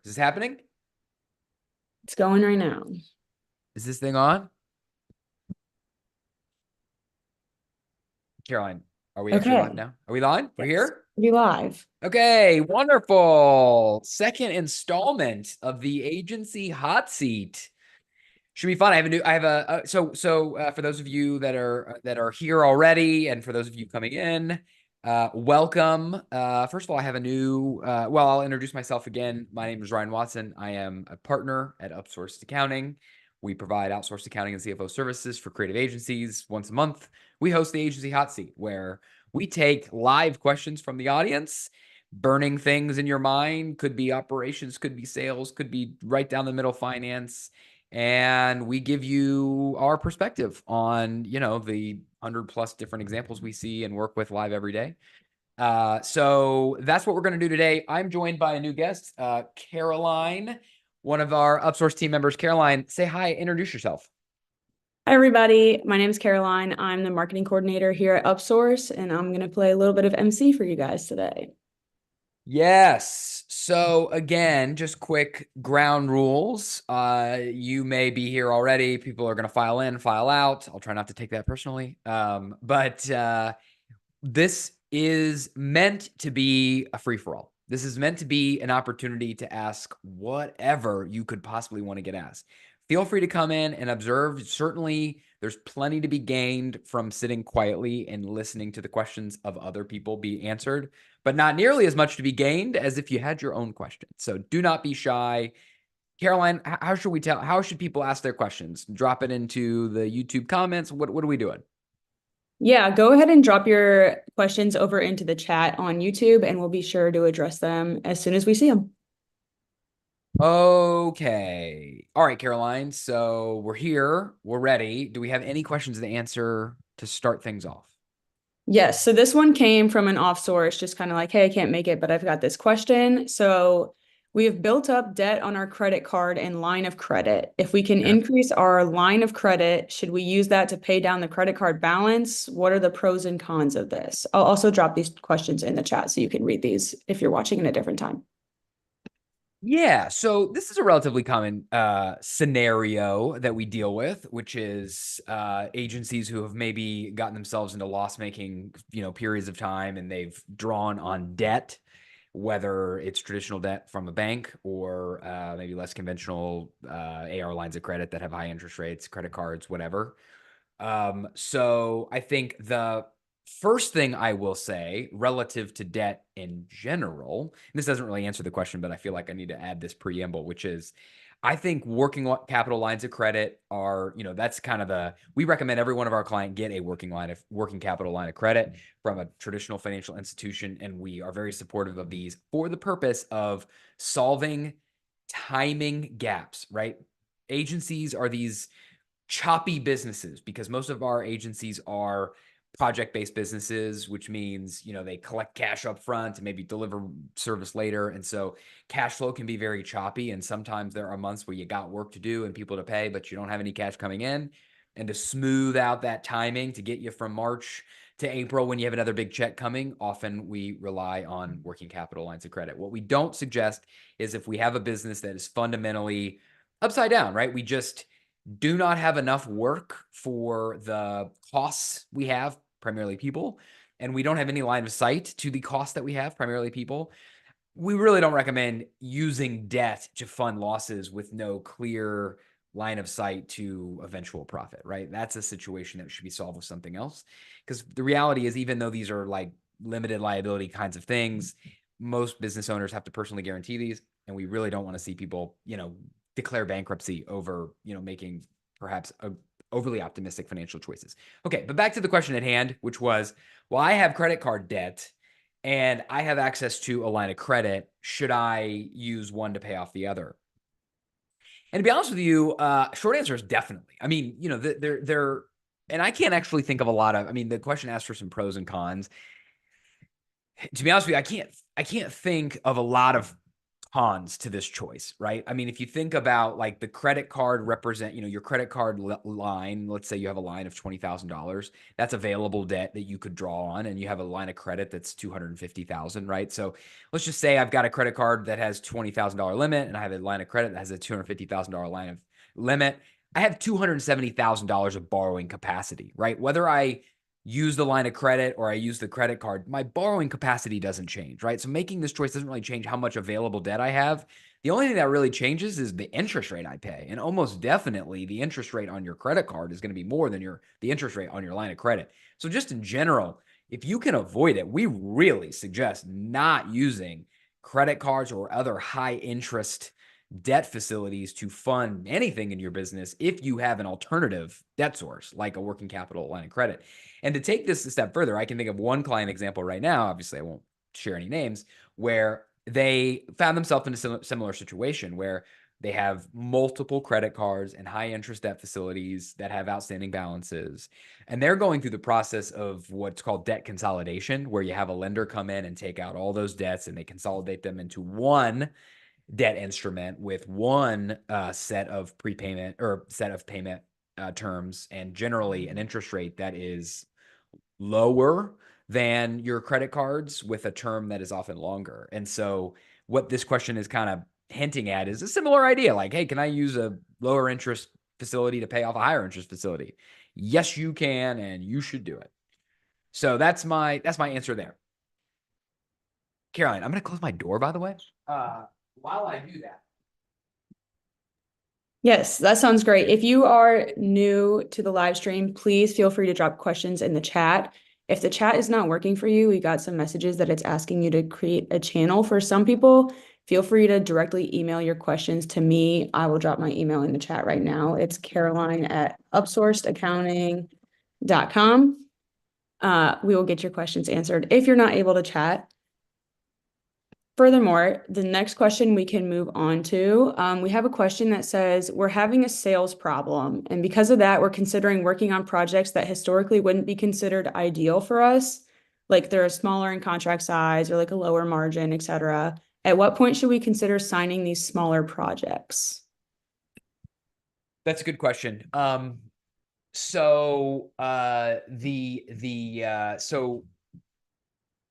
Is this happening? It's going right now. Is this thing on? Caroline, are we actually live Okay. now? Are we live? We're Yes. here? Be live. Okay, wonderful. Second installment of the agency hot seat. Should be fun. I have a for those of you that are here already, and for those of you coming in, welcome. First of all, I have a new. I'll introduce myself again. My name is Ryan Watson. I am a partner at Upsourced Accounting. We provide outsourced accounting and CFO services for creative agencies. Once a month, we host the agency hot seat, where we take live questions from the audience. Burning things in your mind could be operations, could be sales, could be right down the middle finance, and we give you our perspective on the 100+ different examples we see and work with live every day. So that's what we're going to do today. I'm joined by a new guest, Caroline, one of our Upsource team members. Caroline, say hi, introduce yourself. Hi, everybody. My name is Caroline. I'm the marketing coordinator here at Upsource, and I'm going to play a little bit of MC for you guys today. Yes. So again, just quick ground rules. You may be here already. People are going to file in, file out. I'll try not to take that personally. But this is meant to be a free for all. This is meant to be an opportunity to ask whatever you could possibly want to get asked. Feel free to come in and observe. Certainly, there's plenty to be gained from sitting quietly and listening to the questions of other people be answered, but not nearly as much to be gained as if you had your own question. So do not be shy. Caroline, how should people ask their questions? Drop it into the YouTube comments. What are we doing? Yeah, go ahead and drop your questions over into the chat on YouTube, and we'll be sure to address them as soon as we see them. Okay. All right, Caroline. So we're here. We're ready. Do we have any questions to answer to start things off? Yes, so this one came from an off source, just kind of like, hey, I can't make it, but I've got this question. So we have built up debt on our credit card and line of credit. If we can Okay. increase our line of credit, should we use that to pay down the credit card balance? What are the pros and cons of this? I'll also drop these questions in the chat so you can read these if you're watching in a different time. Yeah, so this is a relatively common scenario that we deal with, which is agencies who have maybe gotten themselves into loss-making, periods of time, and they've drawn on debt, whether it's traditional debt from a bank or maybe less conventional AR lines of credit that have high interest rates, credit cards, whatever. So I think the first thing I will say relative to debt in general, and this doesn't really answer the question, but I feel like I need to add this preamble, which is I think working capital lines of credit are, that's kind of we recommend every one of our client get a working capital line of credit from a traditional financial institution. And we are very supportive of these for the purpose of solving timing gaps, right? Agencies are these choppy businesses because most of our agencies are project-based businesses, which means, they collect cash up front and maybe deliver service later. And so cash flow can be very choppy. And sometimes there are months where you got work to do and people to pay, but you don't have any cash coming in. And to smooth out that timing to get you from March to April when you have another big check coming, often we rely on working capital lines of credit. What we don't suggest is if we have a business that is fundamentally upside down, right? We just do not have enough work for the costs we have, primarily people, and we don't have any line of sight to the cost that we have, primarily people. We really don't recommend using debt to fund losses with no clear line of sight to eventual profit, right? That's a situation that should be solved with something else. Because the reality is, even though these are like limited liability kinds of things, most business owners have to personally guarantee these. And we really don't want to see people, declare bankruptcy over, making perhaps overly optimistic financial choices. Okay, but back to the question at hand, which was, well, I have credit card debt and I have access to a line of credit. Should I use one to pay off the other? And to be honest with you, short answer is definitely. I mean, they're, and I can't actually think of a lot of. I mean, the question asks for some pros and cons. To be honest with you, I can't think of a lot of cons to this choice, right? I mean, if you think about like the credit card represent, your credit card line, let's say you have a line of $20,000, that's available debt that you could draw on, and you have a line of credit that's 250,000, right? So let's just say I've got a credit card that has $20,000 limit, and I have a line of credit that has a $250,000 line of limit. I have $270,000 of borrowing capacity, right? Whether I use the line of credit or I use the credit card, my borrowing capacity doesn't change, right? So making this choice doesn't really change how much available debt I have. The only thing that really changes is the interest rate I pay. And almost definitely the interest rate on your credit card is going to be more than the interest rate on your line of credit. So just in general, if you can avoid it, we really suggest not using credit cards or other high interest debt facilities to fund anything in your business if you have an alternative debt source like a working capital line of credit. And to take this a step further, I can think of one client example right now. Obviously, I won't share any names, where they found themselves in a similar situation where they have multiple credit cards and high interest debt facilities that have outstanding balances. And they're going through the process of what's called debt consolidation, where you have a lender come in and take out all those debts and they consolidate them into one debt instrument with one set of prepayment or set of payment terms, and generally an interest rate that is lower than your credit cards with a term that is often longer. And so what this question is kind of hinting at is a similar idea, like, hey, can I use a lower interest facility to pay off a higher interest facility? Yes, you can, and you should do it. So that's my answer there. Caroline, I'm going to close my door, by the way. While I do that, Yes, that sounds great. If you are new to the live stream, please feel free to drop questions in the chat. If the chat is not working for you, we got some messages that it's asking you to create a channel. For some people, feel free to directly email your questions to me. I will drop my email in the chat right now. It's caroline@upsourcedaccounting.com. We will get your questions answered. If you're not able to chat, furthermore, the next question we can move on to, we have a question that says, we're having a sales problem, and because of that, we're considering working on projects that historically wouldn't be considered ideal for us, like they're smaller in contract size or like a lower margin, etc. At what point should we consider signing these smaller projects? that's a good question. So so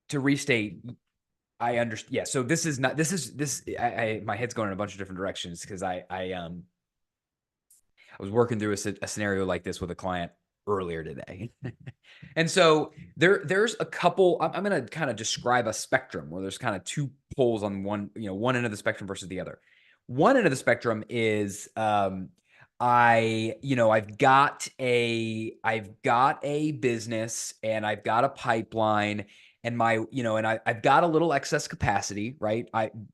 to restate, I understand. Yeah. So this is not. This is this. My head's going in a bunch of different directions because I was working through a scenario like this with a client earlier today. And so there's a couple. I'm going to kind of describe a spectrum where there's kind of two poles on one end of the spectrum versus the other. One end of the spectrum is I've got a business and I've got a pipeline, and I've got a little excess capacity, right?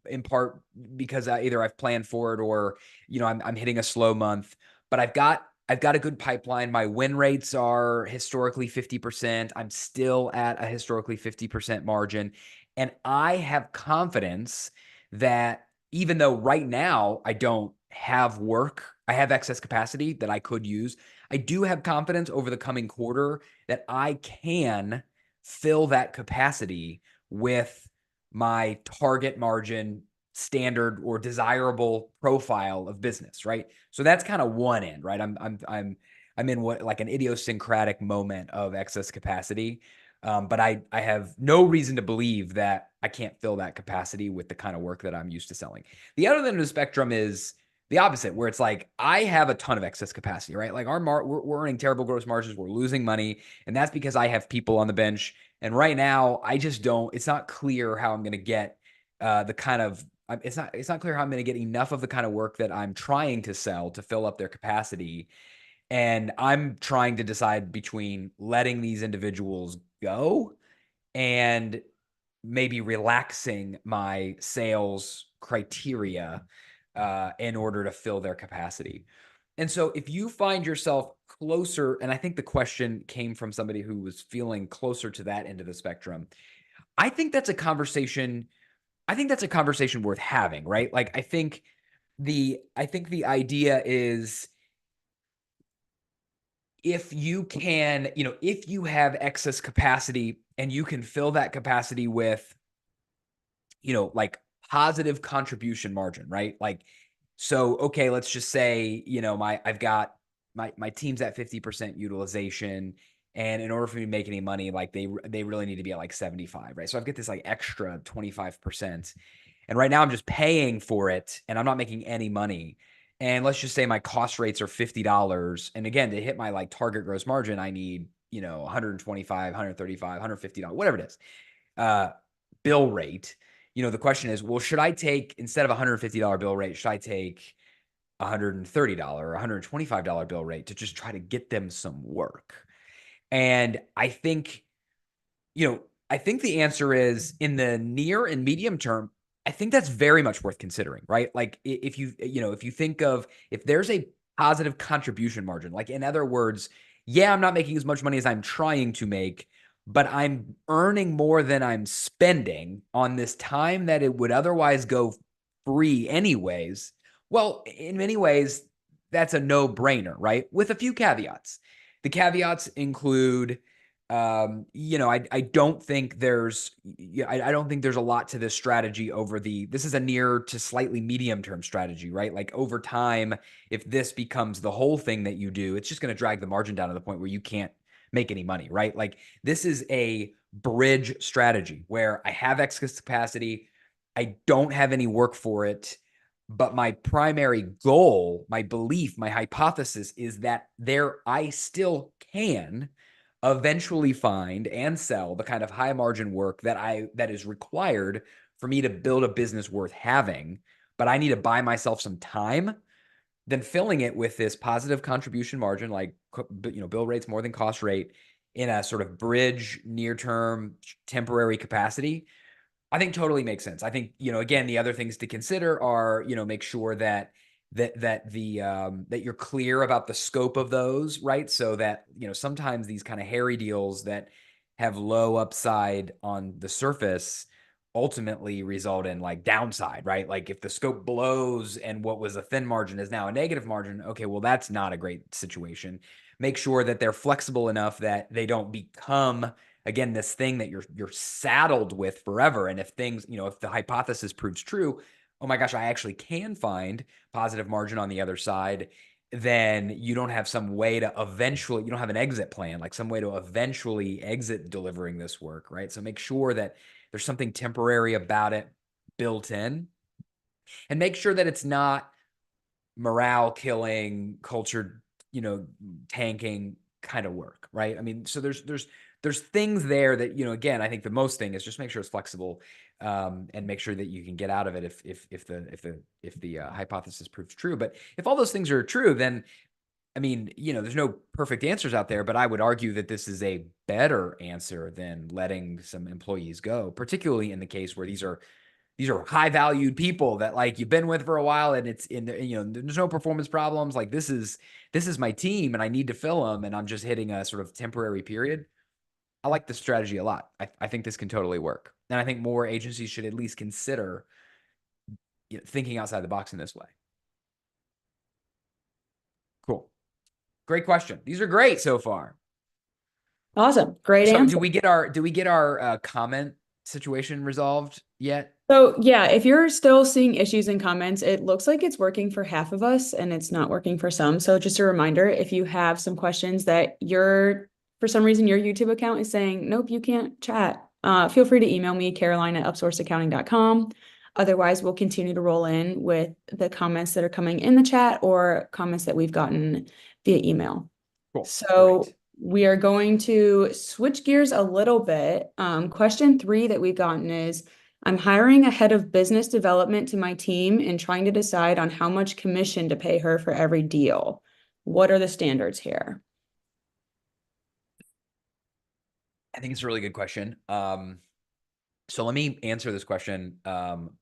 In part because either I've planned for it or I'm hitting a slow month, but I've got a good pipeline. My win rates are historically 50%. I'm still at a historically 50% margin. And I have confidence that even though right now I don't have work, I have excess capacity that I could use. I do have confidence over the coming quarter that I can fill that capacity with my target margin standard or desirable profile of business, right? So that's kind of one end, right? I'm in what like an idiosyncratic moment of excess capacity. But I have no reason to believe that I can't fill that capacity with the kind of work that I'm used to selling. The other end of the spectrum is the opposite, where it's like I have a ton of excess capacity, right? Like we're earning terrible gross margins, we're losing money, and that's because I have people on the bench. And right now, I just don't. It's not clear how I'm going to get the kind of. It's not clear how I'm going to get enough of the kind of work that I'm trying to sell to fill up their capacity. And I'm trying to decide between letting these individuals go and maybe relaxing my sales criteria in order to fill their capacity. And so if you find yourself closer, and I think the question came from somebody who was feeling closer to that end of the spectrum, I think that's a conversation. I think that's a conversation worth having, right? Like I think the idea is if you can, if you have excess capacity and you can fill that capacity with, like positive contribution margin, right? Like, so, okay, let's just say, I've got my team's at 50% utilization. And in order for me to make any money, like they really need to be at like 75, right? So I've got this like extra 25%. And right now I'm just paying for it and I'm not making any money. And let's just say my cost rates are $50. And again, to hit my like target gross margin, I need, 125, 135, $150, whatever it is. Uh, bill rate. The question is, well, should I take, instead of $150 bill rate, should I take $130 or $125 bill rate to just try to get them some work? And you know, I think the answer is, in the near and medium term, I think that's very much worth considering, right? Like, if you think of, if there's a positive contribution margin, like in other words, yeah, I'm not making as much money as I'm trying to make, but I'm earning more than I'm spending on this time that it would otherwise go free anyways. Well, in many ways, that's a no-brainer, right? With a few caveats. The caveats include, I don't think I don't think there's a lot to this strategy this is a near to slightly medium term strategy, right? Like, over time, if this becomes the whole thing that you do, it's just going to drag the margin down to the point where you can't make any money, right? Like, this is a bridge strategy where I have excess capacity. I don't have any work for it, but my primary goal, my belief, my hypothesis is that I still can eventually find and sell the kind of high margin work that is required for me to build a business worth having. But I need to buy myself some time, then filling it with this positive contribution margin, like, bill rates more than cost rate, in a sort of bridge, near term, temporary capacity. I think totally makes sense. I think, again, the other things to consider are, make sure that you're clear about the scope of those, right? So that, sometimes these kind of hairy deals that have low upside on the surface ultimately result in like downside, right? Like, if the scope blows and what was a thin margin is now a negative margin, okay, well, that's not a great situation. Make sure that they're flexible enough that they don't become, again, this thing that you're saddled with forever. And if if the hypothesis proves true, oh my gosh, I actually can find positive margin on the other side, then you don't have you don't have an exit plan, like some way to eventually exit delivering this work, right? So make sure that there's something temporary about it built in, and make sure that it's not morale killing, culture, tanking kind of work, right? I mean, so there's things there that, again, I think the most thing is just make sure it's flexible, and make sure that you can get out of it if the hypothesis proves true. But if all those things are true, then, I mean, there's no perfect answers out there, but I would argue that this is a better answer than letting some employees go, particularly in the case where these are high valued people that, like, you've been with for a while, and it's in the, there's no performance problems. Like, this is my team and I need to fill them, and I'm just hitting a sort of temporary period. I like this strategy a lot. I think this can totally work. And I think more agencies should at least consider, thinking outside the box in this way. Cool. Great question. These are great so far. Awesome. Great So answer. do we get our comment situation resolved yet? So yeah, if you're still seeing issues in comments, it looks like it's working for half of us and it's not working for some. So just a reminder, if you have some questions that for some reason, your YouTube account is saying, nope, you can't chat, feel free to email me, Caroline@upsourceaccounting.com. Otherwise, we'll continue to roll in with the comments that are coming in the chat or comments that we've gotten via email. Cool. So Great. we are going to switch gears a little bit. Question 3 that we've gotten is, I'm hiring a head of business development to my team and trying to decide on how much commission to pay her for every deal. What are the standards here? I think it's a really good question. So let me answer this question,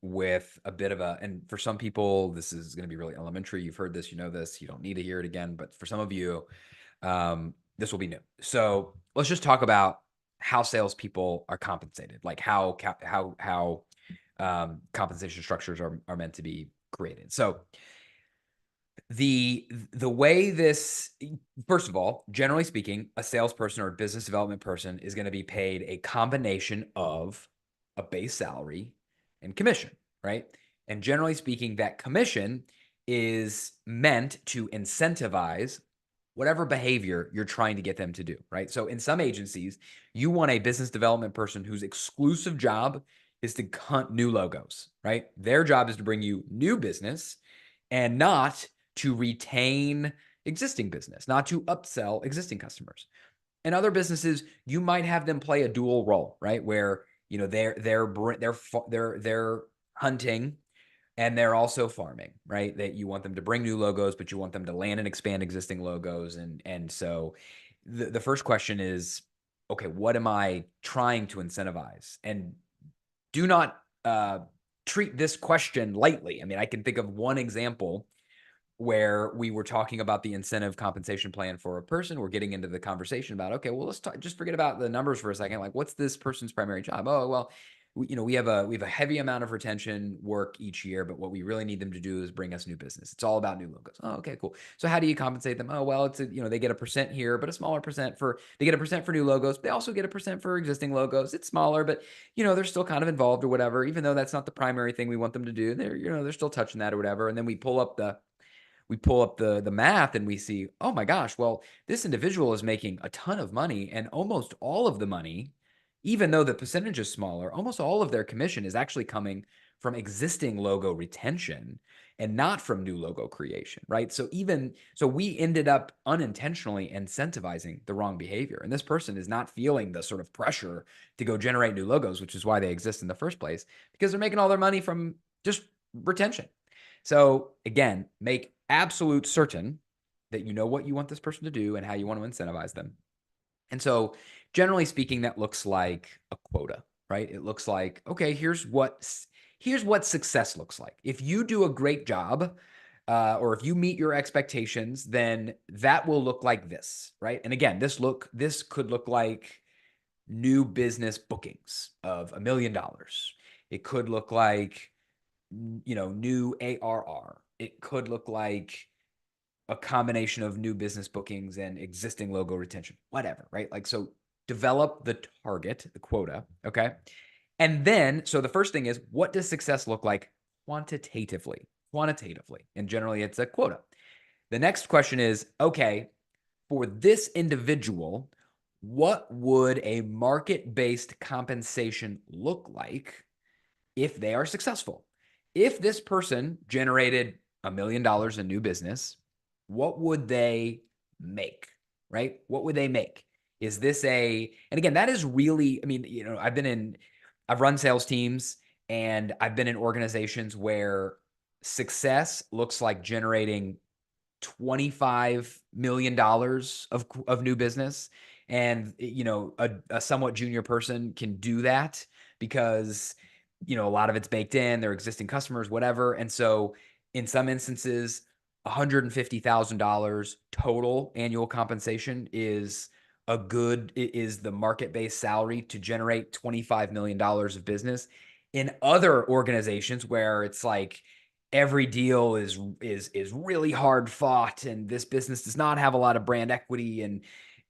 with a bit of and for some people, this is going to be really elementary. You've heard this, you know this, you don't need to hear it again. But for some of you, this will be new. So let's just talk about how salespeople are compensated, like how compensation structures are meant to be created. So the way this, first of all, generally speaking, a salesperson or a business development person is going to be paid a combination of a base salary and commission, right? And generally speaking, that commission is meant to incentivize whatever behavior you're trying to get them to do, right? So in some agencies, you want a business development person whose exclusive job is to hunt new logos, right? Their job is to bring you new business and not to retain existing business, not to upsell existing customers. In other businesses, you might have them play a dual role, right? Where they're hunting and they're also farming, right? That you want them to bring new logos, but you want them to land and expand existing logos. And so the first question is, okay, what am I trying to incentivize? And do not treat this question lightly. I mean, I can think of one example where we were talking about the incentive compensation plan for a person. We're getting into the conversation about, okay, well, let's talk, just forget about the numbers for a second. Like, what's this person's primary job? Oh, well, we have a heavy amount of retention work each year, but what we really need them to do is bring us new business. It's all about new logos. Oh, okay, cool. So how do you compensate them? Oh, well, they get a percent here, but a smaller percent they get a percent for new logos. They also get a percent for existing logos. It's smaller, but they're still kind of involved or whatever, even though that's not the primary thing we want them to do. They're still touching that or whatever. And then we pull up the math and we see, oh my gosh, well, this individual is making a ton of money, and almost all of the money, even though the percentage is smaller, almost all of their commission is actually coming from existing logo retention and not from new logo creation, right? So we ended up unintentionally incentivizing the wrong behavior. And this person is not feeling the sort of pressure to go generate new logos, which is why they exist in the first place, because they're making all their money from just retention. So again, make absolute certain that you know what you want this person to do and how you want to incentivize them. And so generally speaking, that looks like a quota, right? It looks like, okay, here's what success looks like. If you do a great job, or if you meet your expectations, then that will look like this, right? And again, this could look like new business bookings of $1 million. It could look like new ARR. It could look like a combination of new business bookings and existing logo retention, whatever, right? Like, so develop the target, the quota, okay? And then, so the first thing is, what does success look like quantitatively? Quantitatively. And generally, it's a quota. The next question is, okay, for this individual, what would a market-based compensation look like if they are successful? If this person generated $1 million in new business, what would they make, right? What would they make? Is this and again, that is really, I mean, I've run sales teams and I've been in organizations where success looks like generating $25 million of new business. And, a somewhat junior person can do that because, a lot of it's baked in, their existing customers, whatever. And so in some instances, $150,000 total annual compensation is the market-based salary to generate $25 million of business. In other organizations where it's like every deal is really hard fought and this business does not have a lot of brand equity,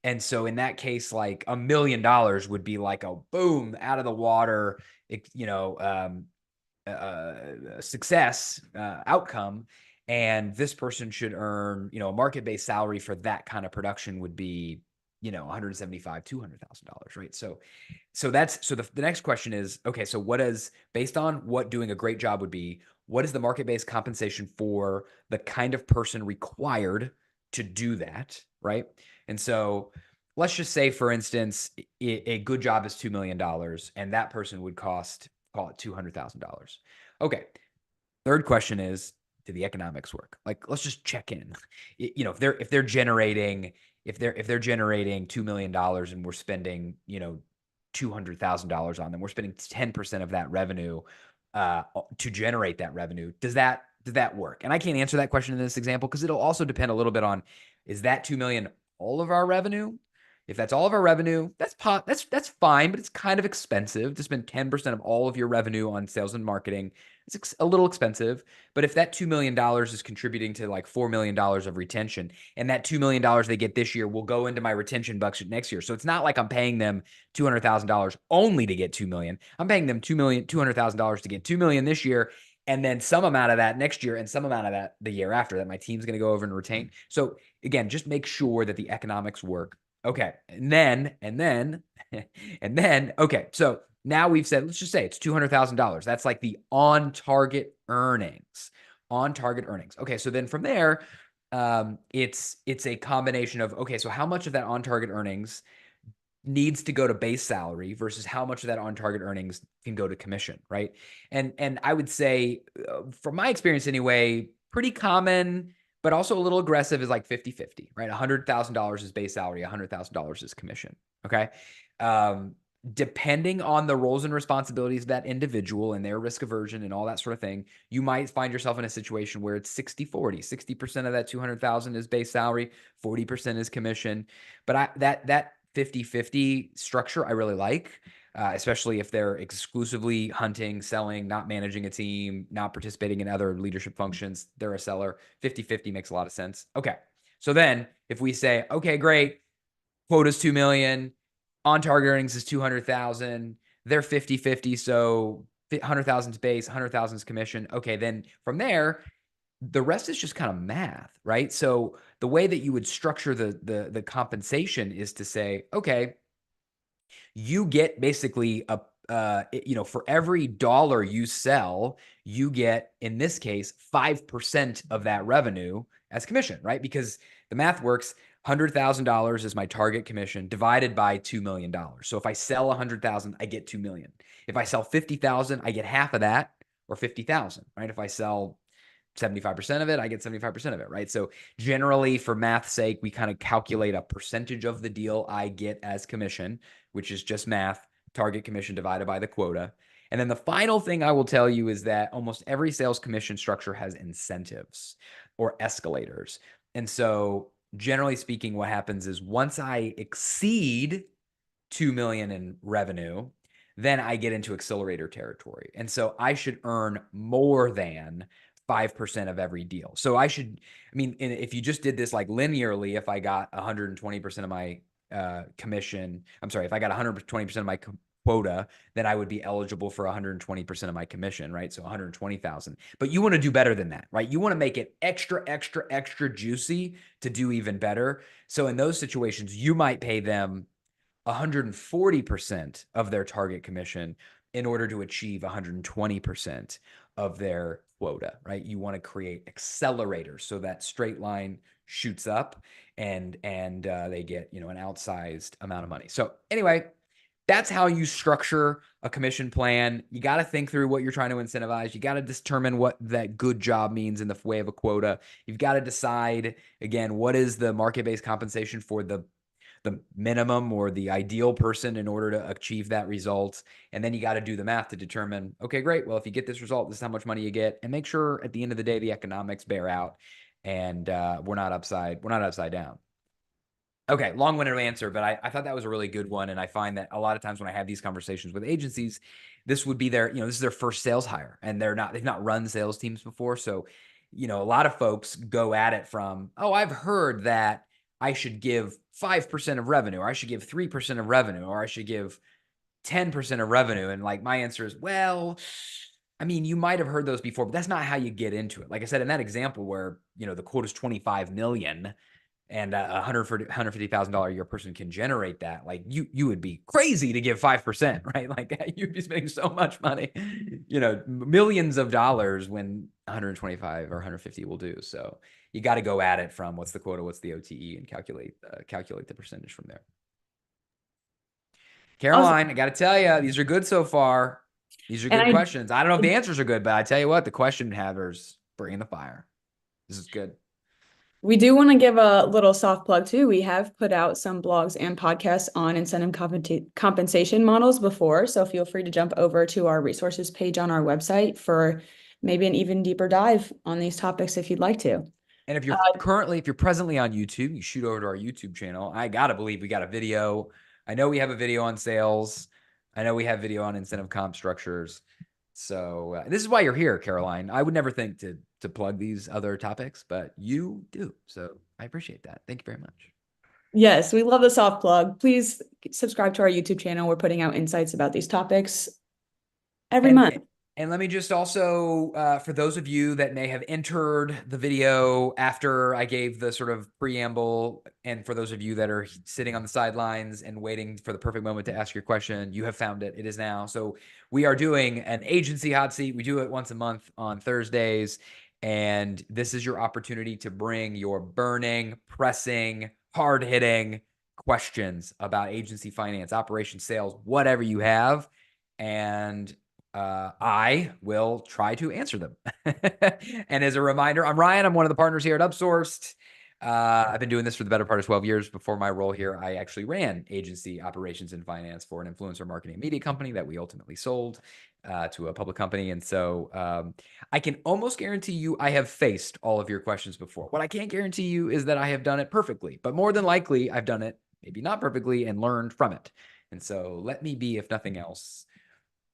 and so in that case, like $1 million would be like a boom out of the water, success outcome. And this person should earn, a market-based salary for that kind of production would be, $175,000, $200,000, right? So the next question is, okay, so based on what doing a great job would be, what is the market-based compensation for the kind of person required to do that, right? And so let's just say, for instance, a good job is $2 million and that person would cost, call it $200,000. Okay. Third question is, do the economics work? Like, let's just check in. If they're generating $2 million and we're spending, $200,000 on them, we're spending 10% of that revenue to generate that revenue. Does that work? And I can't answer that question in this example because it'll also depend a little bit on, is that 2 million all of our revenue? If that's all of our revenue, that's fine, but it's kind of expensive to spend 10% of all of your revenue on sales and marketing. It's a little expensive. But if that $2 million is contributing to like $4 million of retention, and that $2 million they get this year will go into my retention budget next year. So it's not like I'm paying them $200,000 only to get 2 million. I'm paying them $200,000 to get 2 million this year and then some amount of that next year and some amount of that the year after that my team's going to go over and retain. So again, just make sure that the economics work. Okay. And then, okay. So now we've said, let's just say it's $200,000. That's like the on target earnings. On target earnings. Okay. So then from there, it's a combination of, okay, so how much of that on target earnings needs to go to base salary versus how much of that on target earnings can go to commission, right? And I would say from my experience anyway, pretty common but also a little aggressive is like 50-50, right? $100,000 is base salary, $100,000 is commission, okay? Um, Depending on the roles and responsibilities of that individual and their risk aversion and all that sort of thing, you might find yourself in a situation where it's 60-40. 60% of that 200,000 is base salary, 40% is commission. But that 50-50 structure I really like, especially if they're exclusively hunting, selling, not managing a team, not participating in other leadership functions. They're a seller. 50-50 makes a lot of sense. Okay. So then if we say, okay, great, quota's 2 million, on target earnings is 200,000, they're 50-50. So 100,000 is base, 100,000 is commission. Okay. Then from there, the rest is just kind of math, right? So the way that you would structure the compensation is to say, okay, you get basically a for every dollar you sell, you get in this case 5% of that revenue as commission, right? Because the math works. $100,000 is my target commission divided by $2 million. So if I sell 100,000, I get 2 million. If I sell 50,000, I get half of that, or 50,000, right? If I sell 75% of it, I get 75% of it, right? So generally, for math's sake, we kind of calculate a percentage of the deal I get as commission, which is just math, target commission divided by the quota. And then the final thing I will tell you is that almost every sales commission structure has incentives or escalators. And so generally speaking, what happens is once I exceed 2 million in revenue, then I get into accelerator territory. And so I should earn more than 5% of every deal. So I should, I mean, if you just did this like linearly, if I got 120% of my commission, I'm sorry, if I got 120% of my quota, then I would be eligible for 120% of my commission, right? So 120,000. But you want to do better than that, right? You want to make it extra, extra, extra juicy to do even better. So in those situations, you might pay them 140% of their target commission in order to achieve 120% of their quota, right? You want to create accelerators so that straight line shoots up and they get, an outsized amount of money. So anyway, that's how you structure a commission plan. You got to think through what you're trying to incentivize. You got to determine what that good job means in the way of a quota. You've got to decide, again, what is the market-based compensation for the minimum or the ideal person in order to achieve that result. And then you got to do the math to determine, okay, great. Well, if you get this result, this is how much money you get, and make sure at the end of the day, the economics bear out and we're not upside down. Okay, long-winded answer, but I thought that was a really good one. And I find that a lot of times when I have these conversations with agencies, this would be this is their first sales hire and they've not run sales teams before. So, a lot of folks go at it from, oh, I've heard that I should give 5% of revenue, or I should give 3% of revenue, or I should give 10% of revenue. And like my answer is, well, I mean, you might have heard those before, but that's not how you get into it. Like I said, in that example where, the quote is 25 million and a $150,000 a year person can generate that, like you would be crazy to give 5%, right? Like you'd be spending so much money, millions of dollars when 125 or 150 will do. So you got to go at it from what's the quota, what's the OTE, and calculate the percentage from there. Awesome. Caroline, I got to tell you, these are good so far. These are And good questions. I don't know if the answers are good, but I tell you what, the question havers bringing the fire. This is good. we do want to give a little soft plug too. We have put out some blogs and podcasts on incentive compensation models before. So feel free to jump over to our resources page on our website for maybe an even deeper dive on these topics if you'd like to. And if Uh, you're presently on YouTube, you shoot over to our YouTube channel. I got to believe we got a video. I know we have a video on sales. I know we have video on incentive comp structures. So this is why you're here, Caroline. I would never think to plug these other topics, but you do. So I appreciate that. Thank you very much. yes, we love the soft plug. Please subscribe to our YouTube channel. We're putting out insights about these topics every And month. And let me just also, for those of you that may have entered the video after I gave the sort of preamble, and for those of you that are sitting on the sidelines and waiting for the perfect moment to ask your question, you have found it. It is now. So we are doing an agency hot seat. We do it once a month on Thursdays. And this is your opportunity to bring your burning, pressing, hard hitting questions about agency finance, operations, sales, whatever you have. And I will try to answer them. And as a reminder, I'm Ryan. I'm one of the partners here at Upsourced. I've been doing this for the better part of 12 years. Before my role here, I actually ran agency operations and finance for an influencer marketing media company that we ultimately sold to a public company. And so I can almost guarantee you I have faced all of your questions before. What I can't guarantee you is that I have done it perfectly, but more than likely, I've done it maybe not perfectly and learned from it. And so let me be, if nothing else,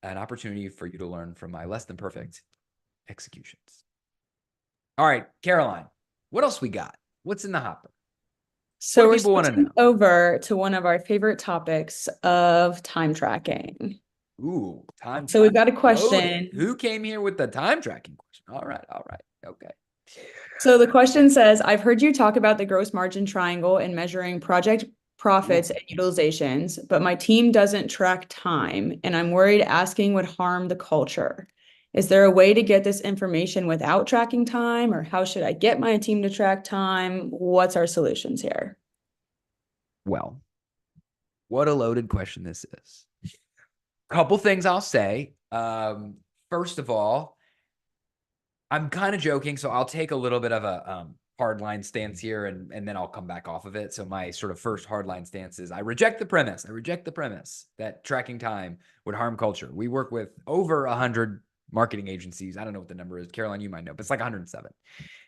an opportunity for you to learn from my less than perfect executions. All right, Caroline, what else we got? What's in the hopper? What So do we're people want to switching know? over to one of our favorite topics of time tracking. Ooh, time So we've tracking. got a Loaded. question. Who came here with the time tracking question? All right, all right. Okay. So the question says, I've heard you talk about the gross margin triangle and measuring project Ooh. profits and utilizations, but my team doesn't track time, and I'm worried asking would harm the culture. Is there a way to get this information without tracking time, or how should I get my team to track time? What's our solutions here? Well, what a loaded question this is. Couple things I'll say. First of all, I'm kind of joking, so I'll take a little bit of a hardline stance here, and then I'll come back off of it. So my sort of first hardline stance is I reject the premise. I reject the premise that tracking time would harm culture. We work with over 100 marketing agencies. I don't know what the number is. Caroline, you might know, but it's like 107.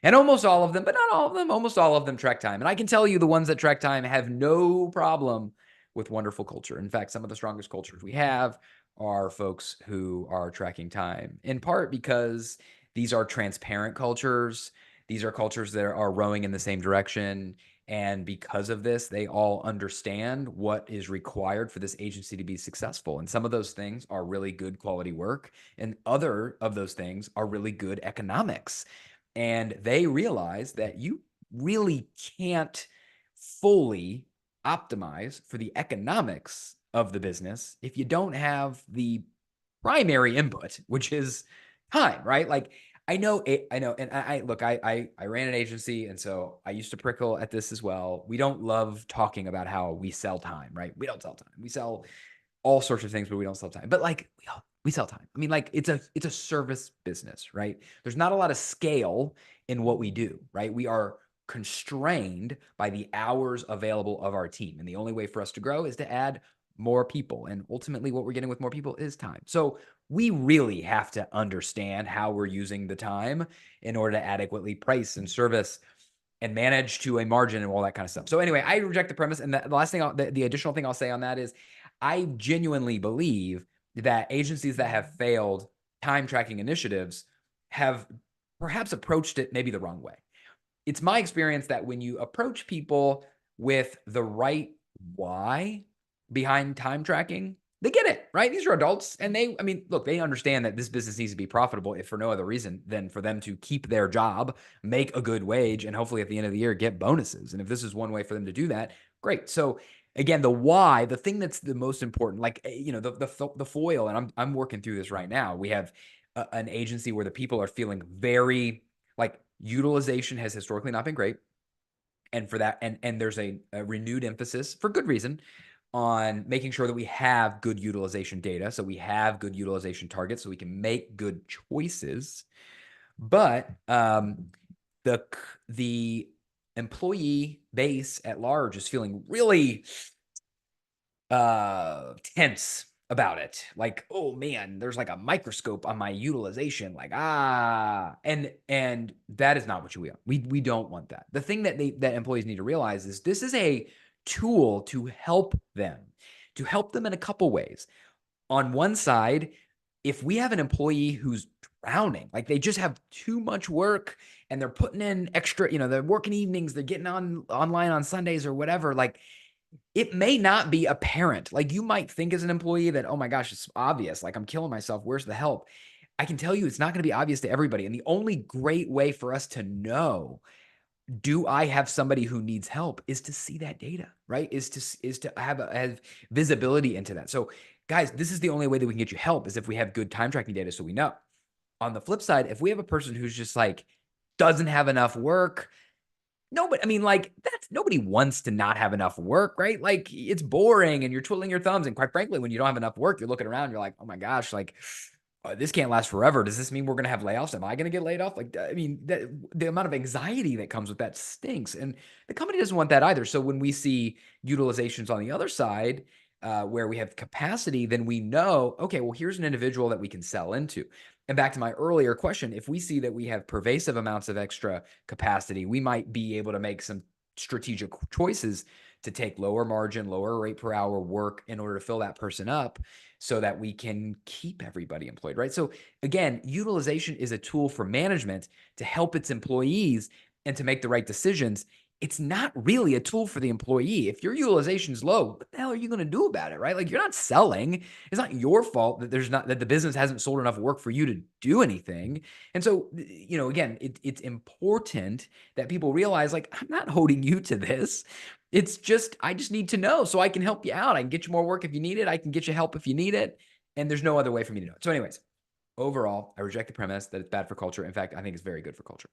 And almost all of them, but not all of them, almost all of them track time. And I can tell you the ones that track time have no problem with wonderful culture. In fact, some of the strongest cultures we have are folks who are tracking time, in part because these are transparent cultures. These are cultures that are rowing in the same direction. And because of this, they all understand what is required for this agency to be successful. And some of those things are really good quality work, and other of those things are really good economics. And they realize that you really can't fully optimize for the economics of the business if you don't have the primary input, which is time, right? Like I know, and I look, I ran an agency, and so I used to prickle at this as well. We don't love talking about how we sell time, right? We don't sell time. We sell all sorts of things, but we don't sell time. But like we sell time. I mean, like it's a service business, right? There's not a lot of scale in what we do, right? We are constrained by the hours available of our team. And the only way for us to grow is to add more people. And ultimately, what we're getting with more people is time. So we really have to understand how we're using the time in order to adequately price and service and manage to a margin and all that kind of stuff. So anyway, I reject the premise. And the last thing, the additional thing I'll say on that is I genuinely believe that agencies that have failed time tracking initiatives have perhaps approached it maybe the wrong way. It's my experience that when you approach people with the right why behind time tracking, they get it, right? These are adults. And I mean, look, they understand that this business needs to be profitable, if for no other reason than for them to keep their job, make a good wage, and hopefully at the end of the year get bonuses. And if this is one way for them to do that, great. So again, the why, the thing that's the most important, like, the foil, and I'm working through this right now. We have an agency where the people are feeling very like utilization has historically not been great. And for that, and there's a renewed emphasis for good reason on making sure that we have good utilization data. So we have good utilization targets so we can make good choices. But the employee base at large is feeling really tense about it. Like, oh man, there's like a microscope on my utilization. Like, and that is not what you want. We don't want that. The thing that employees need to realize is this is a tool to help them in a couple ways. On one side, if we have an employee who's drowning, like they just have too much work and they're putting in extra, they're working evenings, they're getting online on Sundays or whatever, like it may not be apparent. Like you might think as an employee that, oh my gosh, it's obvious. Like I'm killing myself. Where's the help? I can tell you it's not going to be obvious to everybody. And the only great way for us to know, do I have somebody who needs help, is to see that data, right? Is to have visibility into that. So guys, this is the only way that we can get you help, is if we have good time tracking data so we know. On the flip side, if we have a person who's just like doesn't have enough work, nobody, I mean, like, that's nobody wants to not have enough work, right? Like, it's boring and you're twiddling your thumbs. And quite frankly, when you don't have enough work, you're looking around, you're like, oh my gosh, like, this can't last forever. Does this mean we're going to have layoffs? Am I going to get laid off? Like, I mean, the amount of anxiety that comes with that stinks. And the company doesn't want that either. So when we see utilizations on the other side, where we have capacity, then we know, okay, well, here's an individual that we can sell into. And back to my earlier question, if we see that we have pervasive amounts of extra capacity, we might be able to make some strategic choices to take lower margin, lower rate per hour work in order to fill that person up so that we can keep everybody employed, right? So again, utilization is a tool for management to help its employees and to make the right decisions. It's not really a tool for the employee. If your utilization is low, what the hell are you going to do about it, right? Like, you're not selling. It's not your fault that the business hasn't sold enough work for you to do anything. And so, again, it's important that people realize, like, I'm not holding you to this. It's just, I just need to know so I can help you out. I can get you more work if you need it. I can get you help if you need it. And there's no other way for me to know it. So anyways, overall, I reject the premise that it's bad for culture. In fact, I think it's very good for culture.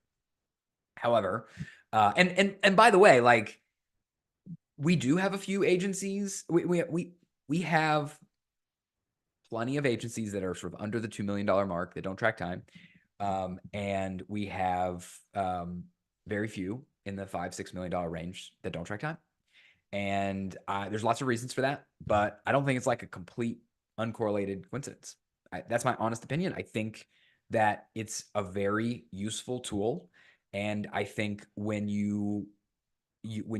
However, and by the way, like, we do have a few agencies. We have plenty of agencies that are sort of under the $2 million mark that don't track time. And we have very few in the $5-6 million range that don't track time. And there's lots of reasons for that, but I don't think it's like a complete uncorrelated coincidence. That's my honest opinion. I think that it's a very useful tool. And I think when you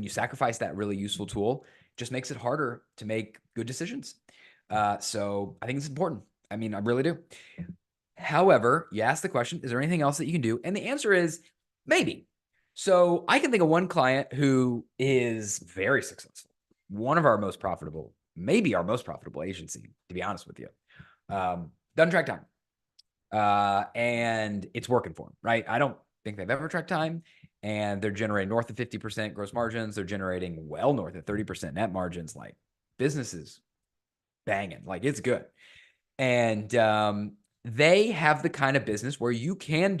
sacrifice that really useful tool, it just makes it harder to make good decisions. So I think it's important. I mean, I really do. However, you ask the question, is there anything else that you can do? And the answer is maybe. So I can think of one client who is very successful, one of our most profitable, maybe our most profitable agency, to be honest with you. Doesn't track time. And it's working for them, right? I don't think they've ever tracked time, and they're generating north of 50% gross margins. They're generating well north of 30% net margins. Like, businesses banging, like, it's good. And they have the kind of business where you could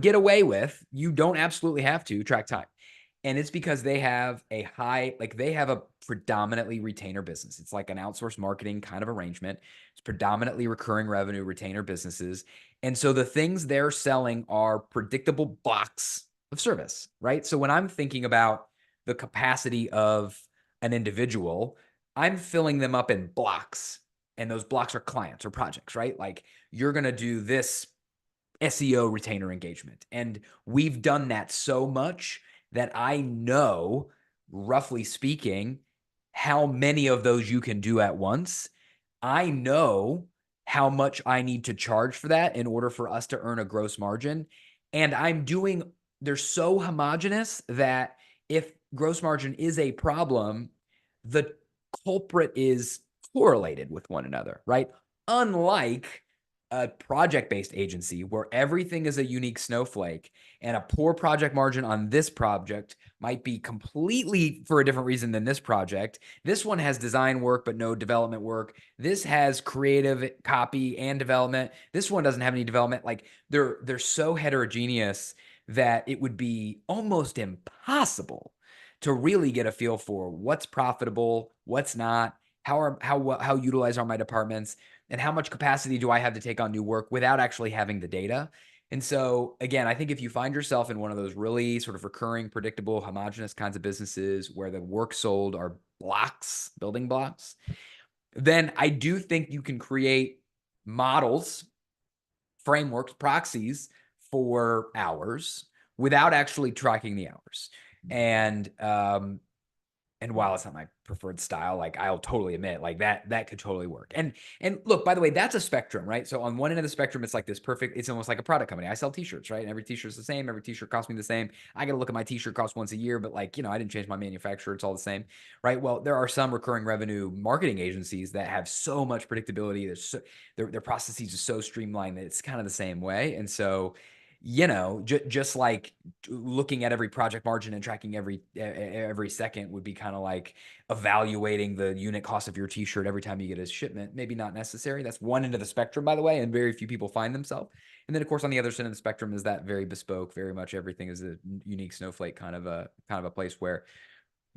get away with, you don't absolutely have to track time. And it's because they have they have a predominantly retainer business. It's like an outsourced marketing kind of arrangement. It's predominantly recurring revenue retainer businesses. And so the things they're selling are predictable blocks of service, right? So when I'm thinking about the capacity of an individual, I'm filling them up in blocks. And those blocks are clients or projects, right? Like, you're going to do this SEO retainer engagement. And we've done that so much that I know, roughly speaking, how many of those you can do at once. I know how much I need to charge for that in order for us to earn a gross margin. And they're so homogenous that if gross margin is a problem, the culprit is correlated with one another, right? Unlike a project-based agency where everything is a unique snowflake, and a poor project margin on this project might be completely for a different reason than this project. This one has design work but no development work. This has creative copy and development. This one doesn't have any development. Like, they're so heterogeneous that it would be almost impossible to really get a feel for what's profitable, what's not, how utilized are my departments, and how much capacity do I have to take on new work without actually having the data. And so, again, I think if you find yourself in one of those really sort of recurring, predictable, homogenous kinds of businesses where the work sold are blocks, building blocks, then I do think you can create models, frameworks, proxies for hours without actually tracking the hours. And And while it's not my preferred style, like I'll totally admit, like that could totally work. And look, by the way, that's a spectrum, right? So on one end of the spectrum, it's like this perfect, it's almost like a product company. I sell t-shirts, right? And every t-shirt's the same. Every t-shirt costs me the same. I got to look at my t-shirt cost once a year, but like, I didn't change my manufacturer. It's all the same, right? Well, there are some recurring revenue marketing agencies that have so much predictability. Their processes are so streamlined that it's kind of the same way. And so, just like looking at every project margin and tracking every second would be kind of like evaluating the unit cost of your t-shirt every time you get a shipment. Maybe not necessary. That's one end of the spectrum, by the way, and very few people find themselves. And then of course on the other side of the spectrum is that very bespoke, very much everything is a unique snowflake kind of a place where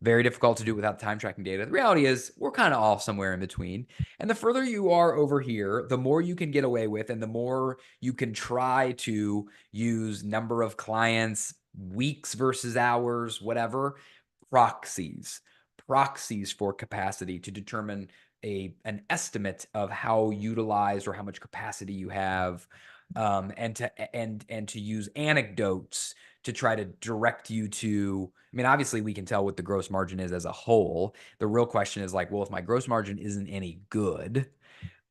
very difficult to do without time tracking data. The reality is we're kind of all somewhere in between. And the further you are over here, the more you can get away with and the more you can try to use number of clients, weeks versus hours, whatever, proxies, proxies for capacity to determine an estimate of how utilized or how much capacity you have, and to use anecdotes to try to direct you to. I mean, obviously we can tell what the gross margin is as a whole. The real question is like, well, if my gross margin isn't any good,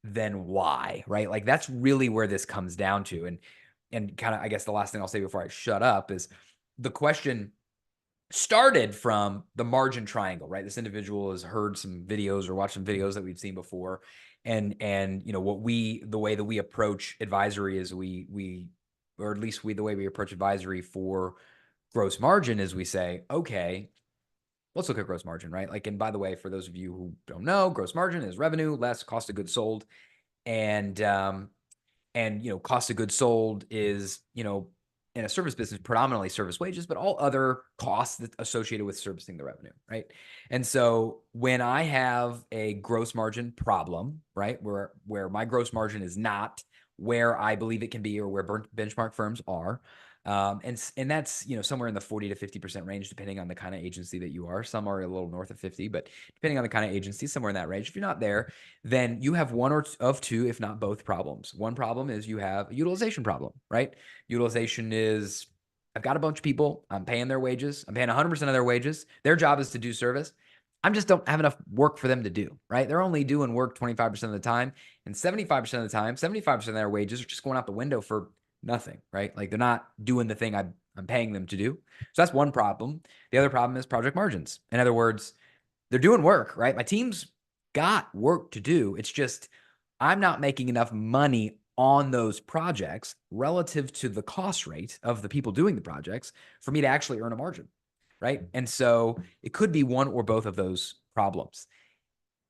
then why? Right? Like that's really where this comes down to. And kind of, I guess the last thing I'll say before I shut up is the question started from the margin triangle, right? This individual has heard some videos or watched some videos that we've seen before. And the way that we approach advisory is or at least the way we approach advisory for gross margin is we say, okay, let's look at gross margin, right? Like, and by the way, for those of you who don't know, gross margin is revenue less cost of goods sold. And cost of goods sold is, in a service business, predominantly service wages, but all other costs that associated with servicing the revenue, right? And so when I have a gross margin problem, right, where my gross margin is not where I believe it can be or where benchmark firms are, and that's somewhere in the 40 to 50% range, depending on the kind of agency that you are. Some are a little north of 50, but depending on the kind of agency, somewhere in that range. If you're not there, then you have one or of two, if not both problems. One problem is you have a utilization problem, right? Utilization is I've got a bunch of people, I'm paying their wages, I'm paying 100% of their wages. Their job is to do service. I'm just don't have enough work for them to do, right? They're only doing work 25% of the time, and 75% of the time, 75% of their wages are just going out the window for nothing, right? Like they're not doing the thing I'm paying them to do. So that's one problem. The other problem is project margins. In other words, they're doing work, right? My team's got work to do. It's just I'm not making enough money on those projects relative to the cost rate of the people doing the projects for me to actually earn a margin, right? And so it could be one or both of those problems.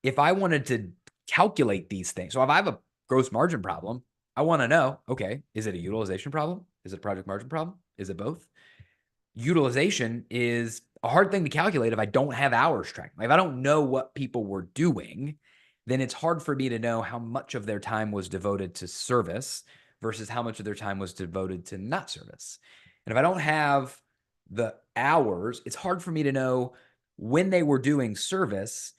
If I wanted to calculate these things, so if I have a gross margin problem, I want to know, okay, is it a utilization problem? Is it a project margin problem? Is it both? Utilization is a hard thing to calculate if I don't have hours tracked. Like if I don't know what people were doing, then it's hard for me to know how much of their time was devoted to service versus how much of their time was devoted to not service. And if I don't have the hours, it's hard for me to know when they were doing service,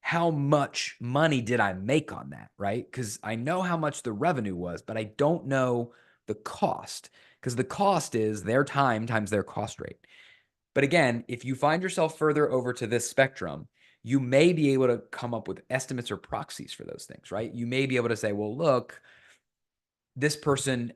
how much money did I make on that, right? Because I know how much the revenue was, but I don't know the cost because the cost is their time times their cost rate. But again, if you find yourself further over to this spectrum, you may be able to come up with estimates or proxies for those things, right? You may be able to say, well, look, this person,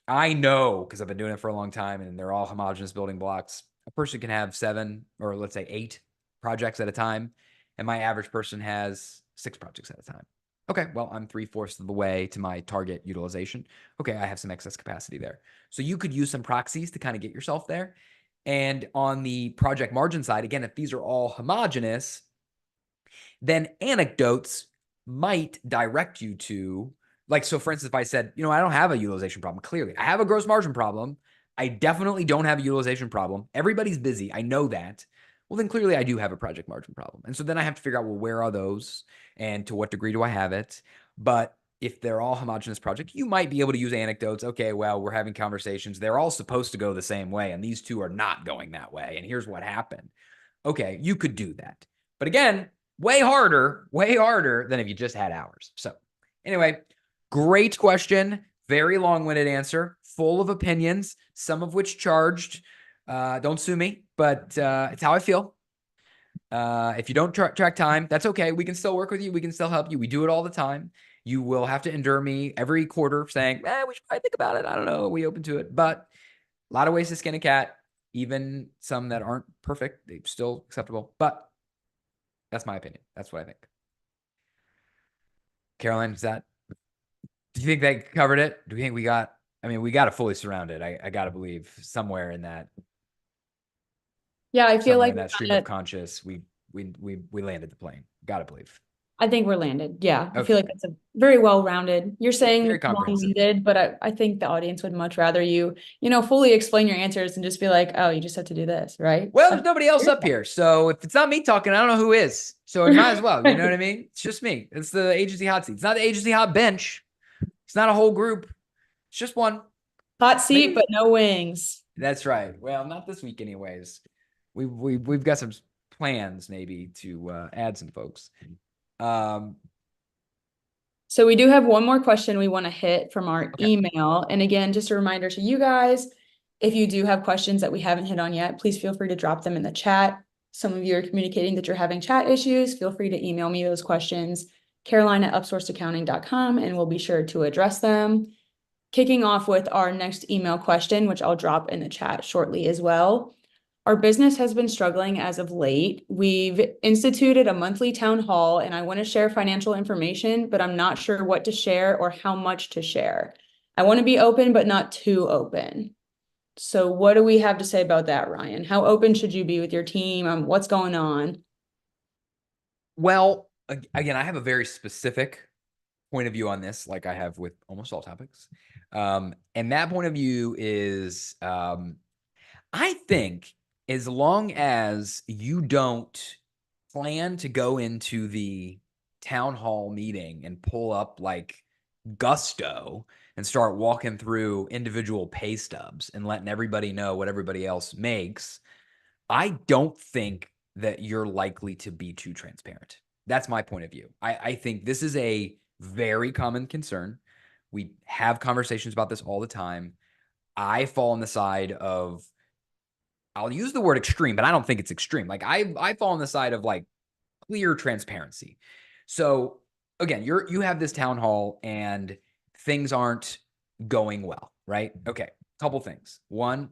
I know because I've been doing it for a long time and they're all homogenous building blocks. A person can have 7 or let's say 8 projects at a time, and my average person has 6 projects at a time. Okay, well, I'm 3/4 of the way to my target utilization. Okay, I have some excess capacity there. So you could use some proxies to kind of get yourself there. And on the project margin side, again, if these are all homogenous, then anecdotes might direct you to, like, so for instance, if I said, I don't have a utilization problem, clearly, I have a gross margin problem. I definitely don't have a utilization problem. Everybody's busy. I know that. Well, then clearly I do have a project margin problem. And so then I have to figure out, well, where are those and to what degree do I have it? But if they're all homogenous projects, you might be able to use anecdotes. Okay, well, we're having conversations. They're all supposed to go the same way, and these two are not going that way. And here's what happened. Okay, you could do that. But again, way harder than if you just had hours. So anyway, great question. Very long-winded answer, full of opinions, some of which charged. Don't sue me, but it's how I feel. If you don't track time, that's okay. We can still work with you. We can still help you. We do it all the time. You will have to endure me every quarter saying, we should probably think about it. I don't know. We open to it. But a lot of ways to skin a cat, even some that aren't perfect. They're still acceptable. But that's my opinion. That's what I think. Caroline, do you think they covered it? Do you think we got it fully surrounded. I got to believe Yeah, I feel somewhere like in that stream of conscious, we landed the plane. Got to believe. I think we're landed. Yeah, I feel Okay. like it's a very well-rounded. You're Very saying comprehensive. long-winded, but I think the audience would much rather you, fully explain your answers and just be like, oh, you just have to do this, right? Well, there's nobody else up here. So if it's not me talking, I don't know who is. So it might as well. You know what I mean? It's just me. It's the agency hot seat. It's not the agency hot bench. It's not a whole group. It's just one. Hot seat, Maybe but no wings. that's right. Well, not this week, anyways. We've got some plans maybe to add some folks. Um, So we do have one more question we want to hit from our okay. email. And again, just a reminder to you guys, if you do have questions that we haven't hit on yet, please feel free to drop them in the chat. Some of you are communicating that you're having chat issues. Feel free to email me those questions, caroline@upsourcedaccounting.com, and we'll be sure to address them. Kicking off with our next email question, which I'll drop in the chat shortly as well. Our business has been struggling as of late. We've instituted a monthly town hall, and I want to share financial information, but I'm not sure what to share or how much to share. I want to be open, but not too open. So, what do we have to say about that, Ryan? How open should you be with your team? What's going on? Well, again, I have a very specific point of view on this, like I have with almost all topics. And that point of view is I think as long as you don't plan to go into the town hall meeting and pull up like gusto and start walking through individual pay stubs and letting everybody know what everybody else makes, I don't think that you're likely to be too transparent. That's my point of view. I think this is a very common concern. We have conversations about this all the time. I fall on the side of, I'll use the word extreme, but I don't think it's extreme. Like I fall on the side of like clear transparency. So again, you have this town hall and things aren't going well, right? Okay, couple things. One,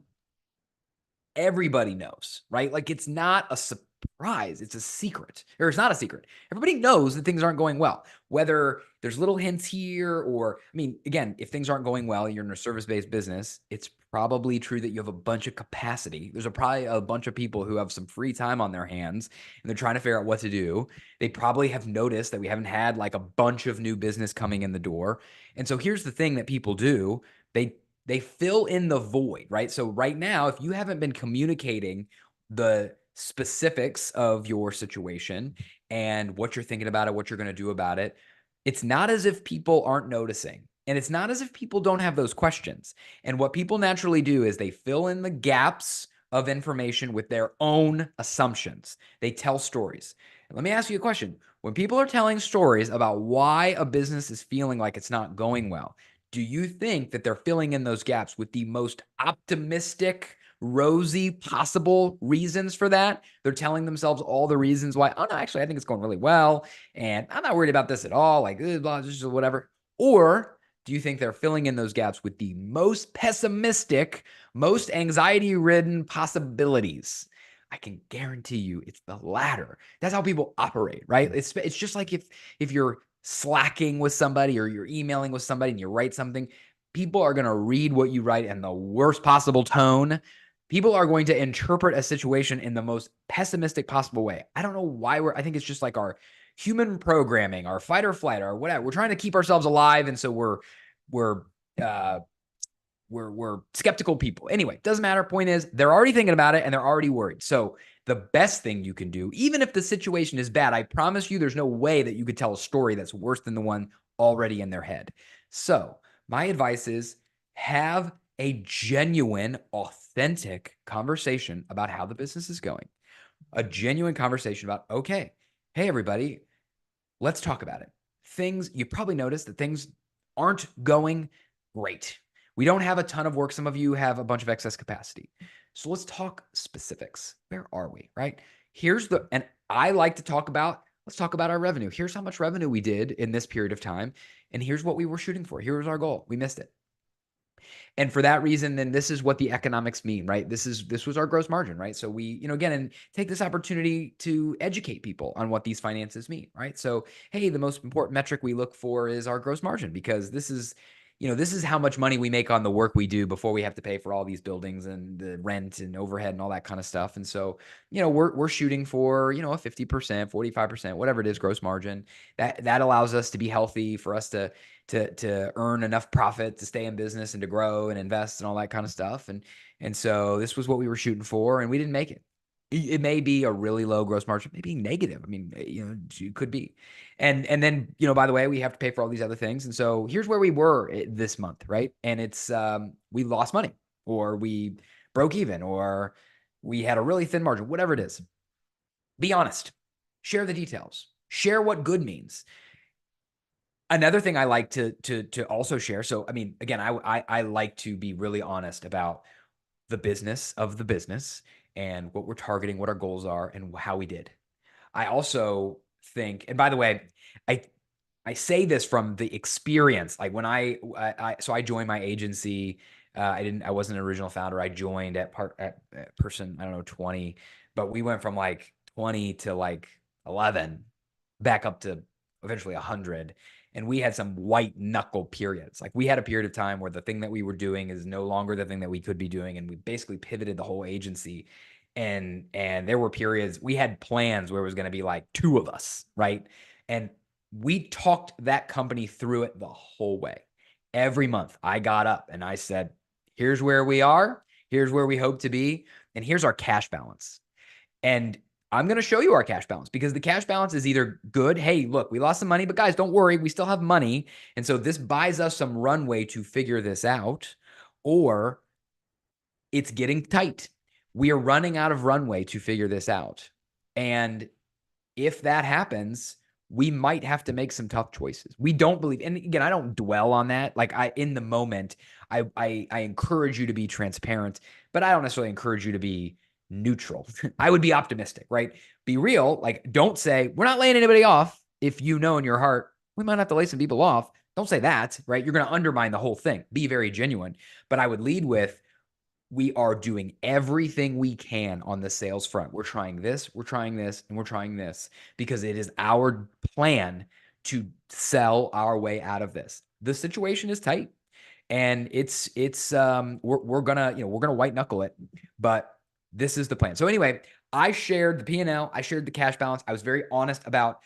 everybody knows, right? Like it's not a surprise, it's a secret, or it's not a secret. Everybody knows that things aren't going well, whether there's little hints here or, I mean, again, if things aren't going well, you're in a service-based business, it's probably true that you have a bunch of capacity. There's probably a bunch of people who have some free time on their hands and they're trying to figure out what to do. They probably have noticed that we haven't had like a bunch of new business coming in the door. And so here's the thing that people do. They fill in the void, right? So right now, if you haven't been communicating the specifics of your situation and what you're thinking about it, what you're going to do about it, it's not as if people aren't noticing. And it's not as if people don't have those questions. And what people naturally do is they fill in the gaps of information with their own assumptions. They tell stories. Let me ask you a question. When people are telling stories about why a business is feeling like it's not going well, do you think that they're filling in those gaps with the most optimistic, rosy possible reasons for that? They're telling themselves all the reasons why, oh no, actually, I think it's going really well. And I'm not worried about this at all, like blah, just whatever. Or do you think they're filling in those gaps with the most pessimistic, most anxiety ridden possibilities? I can guarantee you it's the latter. That's how people operate, right? It's just like if you're slacking with somebody or you're emailing with somebody and you write something, people are going to read what you write in the worst possible tone. People are going to interpret a situation in the most pessimistic possible way. I don't know why I think it's just like our human programming, our fight or flight, or whatever. We're trying to keep ourselves alive. And so we're, uh, we're skeptical people. Anyway, doesn't matter. Point is, they're already thinking about it and they're already worried. So the best thing you can do, even if the situation is bad, I promise you there's no way that you could tell a story that's worse than the one already in their head. So my advice is have a genuine, authentic conversation about how the business is going. A genuine conversation about, okay, hey, everybody, let's talk about it. You probably noticed that things aren't going great. We don't have a ton of work. Some of you have a bunch of excess capacity. So let's talk specifics. Where are we, right? And I like to talk about, let's talk about our revenue. Here's how much revenue we did in this period of time. And here's what we were shooting for. Here was our goal. We missed it. And for that reason, then this is what the economics mean, right? This was our gross margin, right? So we, again, and take this opportunity to educate people on what these finances mean, right? So, hey, the most important metric we look for is our gross margin, because this is how much money we make on the work we do before we have to pay for all these buildings and the rent and overhead and all that kind of stuff. And so, we're shooting for, a 50%, 45%, whatever it is, gross margin. That allows us to be healthy, for us to earn enough profit to stay in business and to grow and invest and all that kind of stuff. And so this was what we were shooting for, and we didn't make it. It may be a really low gross margin, maybe negative. I mean, it could be. And then, by the way, we have to pay for all these other things. And so here's where we were this month, right? And it's we lost money, or we broke even, or we had a really thin margin, whatever it is. Be honest. Share the details. Share what good means. Another thing I like to also share. So, I mean, again, I like to be really honest about the business of the business and what we're targeting, what our goals are, and how we did. I also think, and by the way, I I say this from the experience. Like when I joined my agency. I wasn't an original founder. I joined at person, I don't know, 20, but we went from like 20 to like 11, back up to eventually 100. And we had some white knuckle periods. Like we had a period of time where the thing that we were doing is no longer the thing that we could be doing. And we basically pivoted the whole agency. And there were periods we had plans where it was going to be like two of us, right? And we talked that company through it the whole way. Every month I got up and I said, here's where we are, here's where we hope to be, and here's our cash balance. And I'm going to show you our cash balance, because the cash balance is either good. Hey, look, we lost some money, but guys, don't worry. We still have money. And so this buys us some runway to figure this out, or it's getting tight. We are running out of runway to figure this out. And if that happens, we might have to make some tough choices. We don't believe, and again, I don't dwell on that. Like in the moment, I encourage you to be transparent, but I don't necessarily encourage you to be neutral. I would be optimistic, right? Be real. Like, don't say we're not laying anybody off. If you know in your heart, we might have to lay some people off. Don't say that, right? You're going to undermine the whole thing. Be very genuine. But I would lead with, we are doing everything we can on the sales front. We're trying this, we're trying this, and we're trying this, because it is our plan to sell our way out of this. The situation is tight, and we're gonna white knuckle it, but this is the plan. So anyway, I shared the P&L, I shared the cash balance. I was very honest about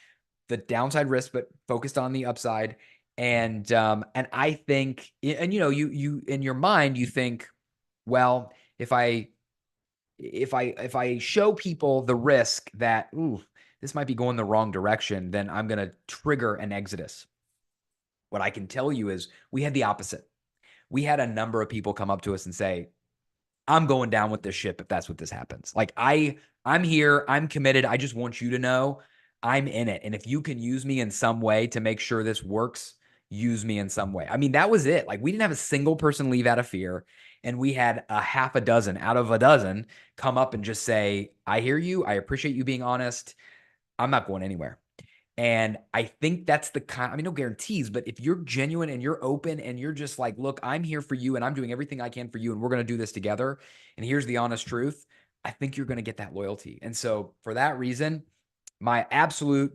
the downside risk, but focused on the upside. And I think, and you in your mind you think, well, if I show people the risk that, ooh, this might be going the wrong direction, then I'm going to trigger an exodus. What I can tell you is we had the opposite. We had a number of people come up to us and say, I'm going down with this ship if that's what this happens. Like I'm here, I'm committed. I just want you to know I'm in it. And if you can use me in some way to make sure this works, use me in some way. I mean, that was it. Like we didn't have a single person leave out of fear. And we had a half a dozen out of a dozen come up and just say, I hear you. I appreciate you being honest. I'm not going anywhere. And I think that's the kind, I mean, no guarantees, but if you're genuine and you're open and you're just like, look, I'm here for you and I'm doing everything I can for you and we're going to do this together. And here's the honest truth. I think you're going to get that loyalty. And so for that reason, my absolute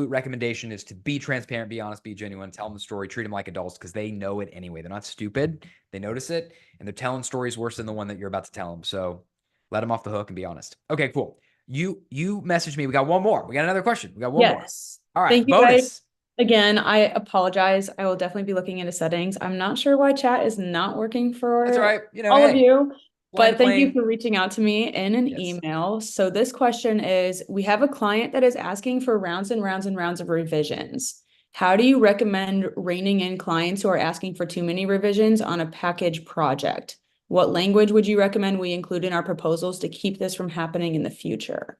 recommendation is to be transparent, be honest, be genuine, tell them the story, treat them like adults, because they know it anyway. They're not stupid. They notice it, and they're telling stories worse than the one that you're about to tell them. So let them off the hook and be honest. Okay, cool. You messaged me. We got one more. We got another question. We got one more. Yes. All right, Thank you guys. bonus. Again, I apologize. I will definitely be looking into settings. I'm not sure why chat is not working That's all for right. all of Hey, you, flying but thank you plane. for reaching out to me in an Yes. email. So this question is, we have a client that is asking for rounds and rounds and rounds of revisions. How do you recommend reining in clients who are asking for too many revisions on a package project? What language would you recommend we include in our proposals to keep this from happening in the future?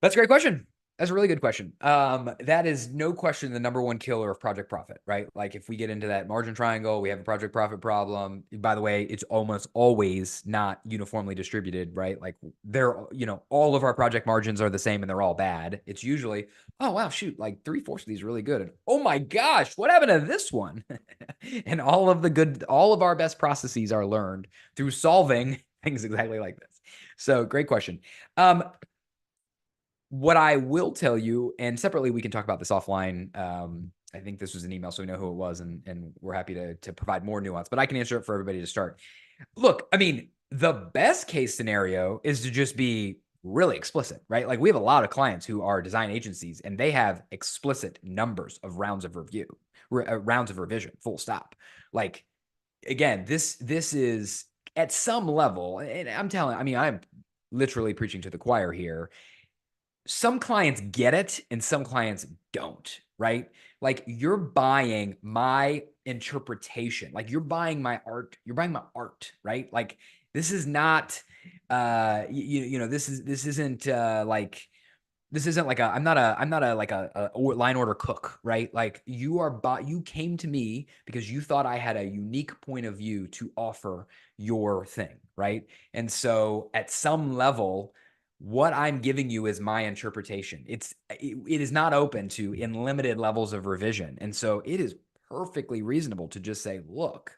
That's a great question. That's a really good question. That is no question the number one killer of project profit, right? Like if we get into that margin triangle, we have a project profit problem. By the way, it's almost always not uniformly distributed, right? Like all of our project margins are the same and they're all bad. It's usually, oh wow, shoot, like 3/4 of these are really good. And oh my gosh, what happened to this one? And all of our best processes are learned through solving things exactly like this. So great question. What I will tell you, and separately we can talk about this offline. I think this was an email, so we know who it was, and we're happy to provide more nuance. But I can answer it for everybody to start. Look, I mean, the best case scenario is to just be really explicit, right? Like we have a lot of clients who are design agencies, and they have explicit numbers of rounds of review, rounds of revision, full stop. Like again, this is at some level, and I mean, I'm literally preaching to the choir here. Some clients get it and some clients don't, right? Like you're buying my interpretation, like you're buying my art, right? Like this is not this isn't like this isn't like I'm not a like a line order cook, right? Like you came to me because you thought I had a unique point of view to offer your thing, right? And so at some level, what I'm giving you is my interpretation. It is not open to unlimited levels of revision. And so it is perfectly reasonable to just say, look,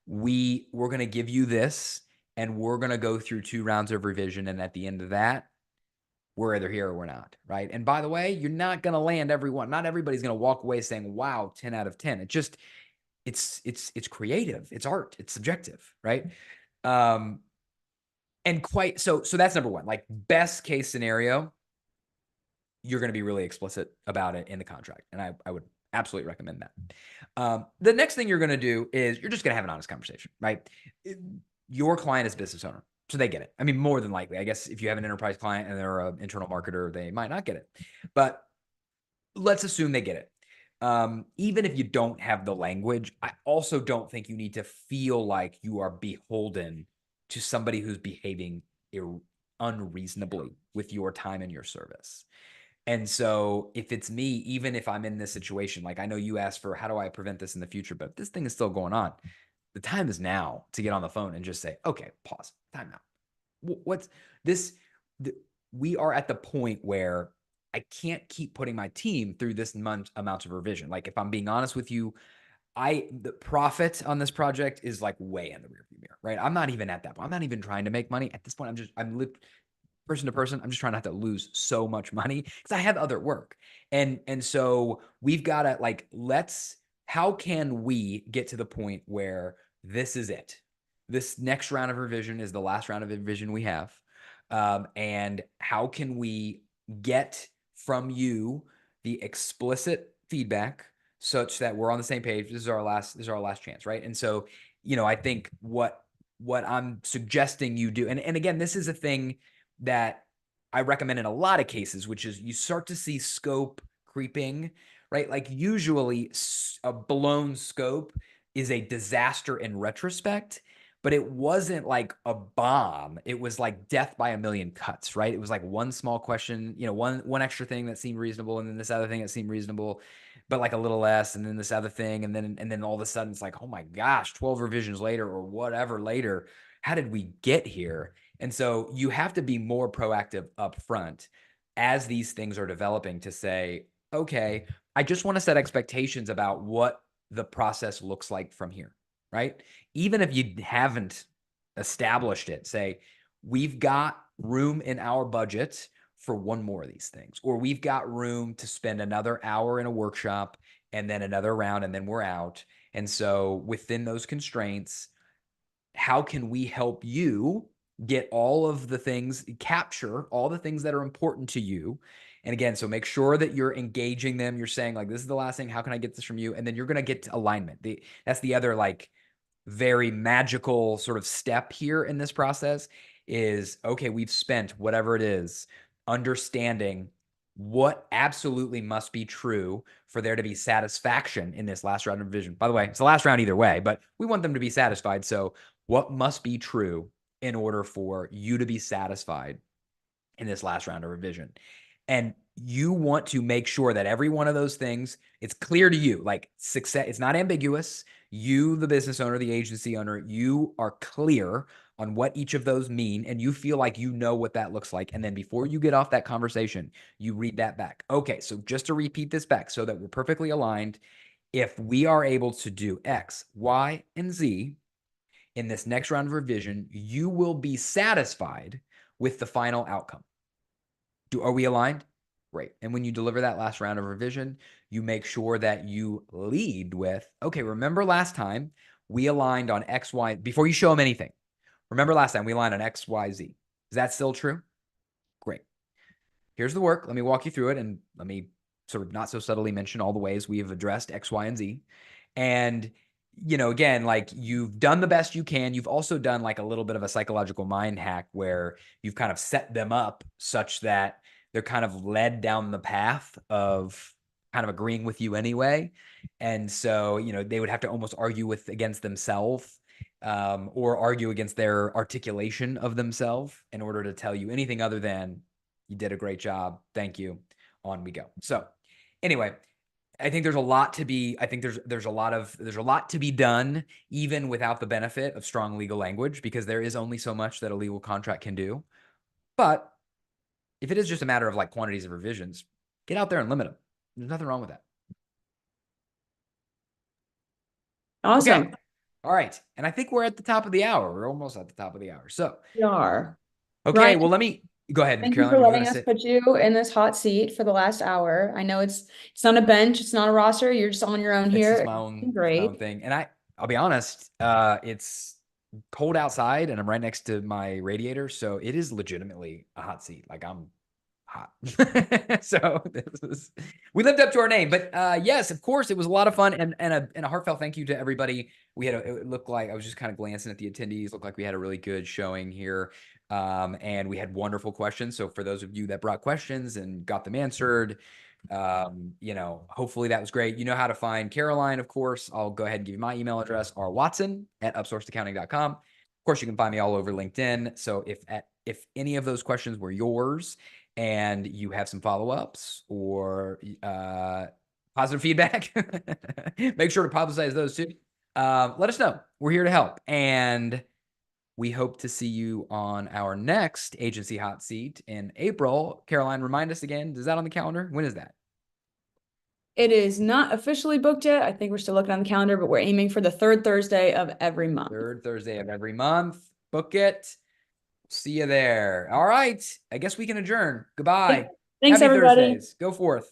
we're going to give you this and we're going to go through 2 rounds of revision, and at the end of that, we're either here or we're not, right? And by the way, you're not going to land everyone. Not everybody's going to walk away saying, "Wow, 10 out of 10." It's creative, it's art, it's subjective, right? Um, and quite so that's number one. Like best case scenario, you're going to be really explicit about it in the contract, and I would absolutely recommend that. The next thing you're going to do is you're just going to have an honest conversation, right? Your client is a business owner, so they get it. I mean, more than likely, I guess if you have an enterprise client and they're an internal marketer, they might not get it, but let's assume they get it. Even if you don't have the language, I also don't think you need to feel like you are beholden to somebody who's behaving unreasonably with your time and your service. And so if it's me, even if I'm in this situation, like I know you asked for how do I prevent this in the future, but if this thing is still going on, the time is now to get on the phone and just say, okay, pause, time out. What's this? We are at the point where I can't keep putting my team through this amount of revision. Like if I'm being honest with you, the profit on this project is like way in the rearview mirror, right? I'm not even at that point. I'm not even trying to make money at this point. I'm person to person. I'm just trying not to lose so much money because I have other work. And so we've got to like, how can we get to the point where this is it? This next round of revision is the last round of revision we have. And how can we get from you the explicit feedback such that we're on the same page? This is our last chance, right? And so, I think what I'm suggesting you do, and again, this is a thing that I recommend in a lot of cases, which is you start to see scope creeping, right? Like usually a blown scope is a disaster in retrospect, but it wasn't like a bomb. It was like death by a million cuts, right? It was like one small question, one extra thing that seemed reasonable, and then this other thing that seemed reasonable, but like a little less, and then this other thing, and then all of a sudden it's like, oh my gosh, 12 revisions later or whatever later, how did we get here? And so you have to be more proactive up front as these things are developing to say, okay, I just want to set expectations about what the process looks like from here, right? Even if you haven't established it, say, we've got room in our budget for one more of these things, or we've got room to spend another hour in a workshop and then another round and then we're out. And so within those constraints, how can we help you get all of the things, capture all the things that are important to you? And again, so make sure that you're engaging them. You're saying like, this is the last thing. How can I get this from you? And then you're going to get alignment. That's the other like very magical sort of step here in this process is, okay, we've spent whatever it is understanding what absolutely must be true for there to be satisfaction in this last round of revision. By the way, it's the last round either way, but we want them to be satisfied. So what must be true in order for you to be satisfied in this last round of revision? And you want to make sure that every one of those things, it's clear to you, like success, it's not ambiguous. You, the business owner, the agency owner, you are clear on what each of those mean, and you feel like you know what that looks like. And then before you get off that conversation, you read that back. Okay, so just to repeat this back so that we're perfectly aligned, if we are able to do X, Y, and Z in this next round of revision, you will be satisfied with the final outcome. Are we aligned? Great. And when you deliver that last round of revision, you make sure that you lead with, okay, remember last time we aligned on X, Y, before you show them anything. Remember last time we aligned on X, Y, Z. Is that still true? Great. Here's the work. Let me walk you through it, and let me sort of not so subtly mention all the ways we have addressed X, Y, and Z. And, again, like you've done the best you can. You've also done like a little bit of a psychological mind hack where you've kind of set them up such that they're kind of led down the path of kind of agreeing with you anyway. And so, they would have to almost argue against themselves, or argue against their articulation of themselves in order to tell you anything other than you did a great job. Thank you. On we go. So anyway, I think there's a lot to be, I think there's a lot to be done even without the benefit of strong legal language, because there is only so much that a legal contract can do. But if it is just a matter of like quantities of revisions, get out there and limit them. There's nothing wrong with that. Okay. Awesome. All right. And I think we're at the top of the hour. We're almost at the top of the hour. So, We are. okay. Ryan, Well, let me go ahead, thank you Caroline. for Were you going letting to us sit? put you in this hot seat for the last hour. I know it's not a bench, it's not a roster. You're just on your own It's here. just It's my own great. thing. And I'll be honest, it's cold outside and I'm right next to my radiator, so it is legitimately a hot seat. Like I'm hot. So we lived up to our name. But yes, of course, it was a lot of fun, and a heartfelt thank you to everybody. It looked like I was just kind of glancing at the attendees. Looked like we had a really good showing here. And we had wonderful questions. So for those of you that brought questions and got them answered, hopefully that was great. You know how to find Caroline, of course. I'll go ahead and give you my email address, rwatson@upsourcedaccounting.com. Of course, you can find me all over LinkedIn. So if any of those questions were yours and you have some follow-ups or positive feedback, make sure to publicize those too. Let us know. We're here to help. And we hope to see you on our next agency hot seat in April. Caroline, remind us again, is that on the calendar? When is that? It is not officially booked yet. I think we're still looking on the calendar, but we're aiming for the third Thursday of every month. Third Thursday of every month. Book it. See you there. All right. I guess we can adjourn. Goodbye. Thanks, Happy everybody. Thursdays. Go forth.